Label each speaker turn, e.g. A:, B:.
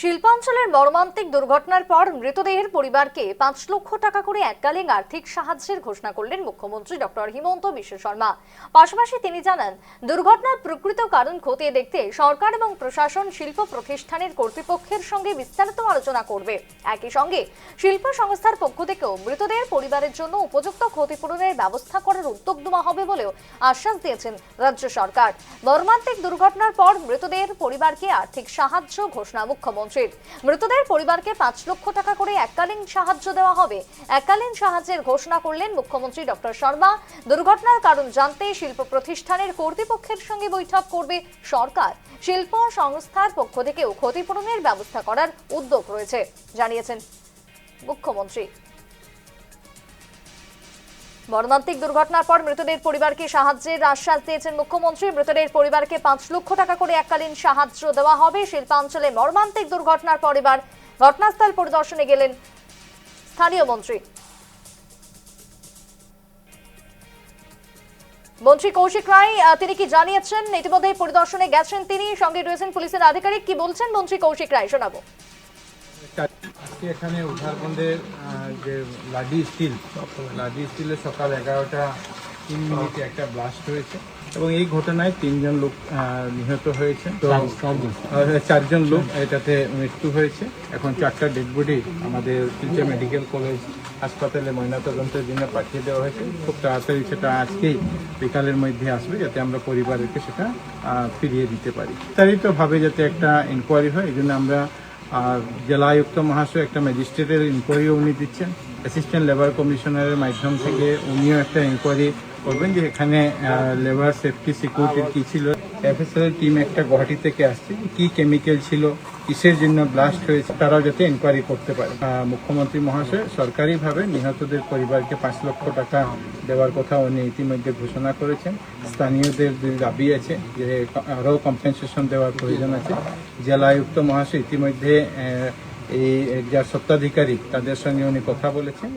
A: শিল্পাঞ্চলের মর্মান্তিক দুর্ঘটনার পর মৃতদেহের পরিবারকে ৫ লক্ষ টাকা করে এককালীন আর্থিক সাহায্যের ঘোষণা করলেন মুখ্যমন্ত্রী ডক্টর হিমন্ত বিশ্ব শর্মা। পাশাপাশি তিনি জানান, দুর্ঘটনার প্রকৃত কারণ খতিয়ে দেখতে সরকার এবং প্রশাসন শিল্প প্রতিষ্ঠানের কর্তৃপক্ষের সঙ্গে বিস্তারিত আলোচনা করবে। একই সঙ্গে শিল্প সংস্থার পক্ষ থেকেও মৃতদেহের পরিবারের জন্য উপযুক্ত ক্ষতিপূরণের ব্যবস্থা করার উদ্যোগ নেওয়া হবে বলেও আশ্বাস দিয়েছেন রাজ্য সরকার। মর্মান্তিক দুর্ঘটনার পর মৃতদেহের পরিবারকে আর্থিক সাহায্য ঘোষণা মুখ্যমন্ত্রীর। মৃতদের পরিবারকে ৫ লক্ষ টাকা করে এককালীন সাহায্য দেওয়া হবে। এককালীন সাহায্যের ঘোষণা করলেন মুখ্যমন্ত্রী ডক্টর শর্মা। দুর্ঘটনার কারণ জানতে শিল্প প্রতিষ্ঠানের কর্তৃপক্ষের সঙ্গে বৈঠক করবে সরকার। শিল্প সংস্থার পক্ষ থেকেও ক্ষতিপূরণের ব্যবস্থা করার উদ্যোগ রয়েছে জানিয়েছেন মুখ্যমন্ত্রী। মর্মান্তিক দুর্ঘটনার পর মৃতদের পরিবারকে সাহায্যের আশ্বাস দিয়েছেন মুখ্যমন্ত্রী। মৃতদের পরিবারকে ৫ লক্ষ টাকা করে এককালীন সাহায্য দেওয়া হবে। শিল্পাঞ্চলে মর্মান্তিক দুর্ঘটনার পর এবার ঘটনাস্থল পরিদর্শনে গেলেন স্থানীয় মন্ত্রী কৌশিক রায়। তিনি কি জানিয়েছেন? ইতিমধ্যে পরিদর্শনে গেছেন তিনি, সঙ্গে রয়েছেন পুলিশের আধিকারিক। কি বলছেন মন্ত্রী কৌশিক রায়, শোনাবো।
B: এখানে উদ্ধারবন্দের যে লাডি স্টিলের সকাল 11:03 একটা ব্লাস্ট হয়েছে এবং এই ঘটনায় 3 জন লোক নিহত হয়েছে। তো 4 জন লোক এটাতে মৃত্যু হয়েছে। এখন 4টা ডেড বডি আমাদের শিলচর মেডিকেল কলেজ হাসপাতালে ময়নাতদন্তের জন্য পাঠিয়ে দেওয়া হয়েছে। খুব তাড়াতাড়ি সেটা আজকেই বিকালের মধ্যে আসবে, যাতে আমরা পরিবারকে সেটা ফিরিয়ে দিতে পারি। বিস্তারিতভাবে যাতে একটা ইনকোয়ারি হয়, এই জন্য আমরা জেলা আয়ুক্ত মহাশয় একটা ম্যাজিস্ট্রেটের ইনকোয়ারিও উনি দিচ্ছেন। অ্যাসিস্ট্যান্ট লেবার কমিশনারের মাধ্যম থেকে উনিও একটা ইনকোয়ারি করবেন যে এখানে লেবার সেফটি সিকিউরিটির কী ছিল। এফএসএল টিম একটা গুয়াহাটি থেকে আসছে, কি কেমিক্যাল ছিল, কিসের জন্য ব্লাস্ট হয়েছে, তারাও যাতে ইনকোয়ারি করতে পারে। মুখ্যমন্ত্রী মহাশয় সরকারিভাবে নিহতদের পরিবারকে ৫ লক্ষ টাকা দেওয়ার কথা উনি ইতিমধ্যে ঘোষণা করেছেন। স্থানীয়দের দাবি আছে যে আরও কম্পেনসেশন দেওয়ার প্রয়োজন আছে। জেলা আয়ুক্ত মহাশয় ইতিমধ্যে এই যার সত্ত্বাধিকারী তাদের সঙ্গে উনি কথা বলেছেন।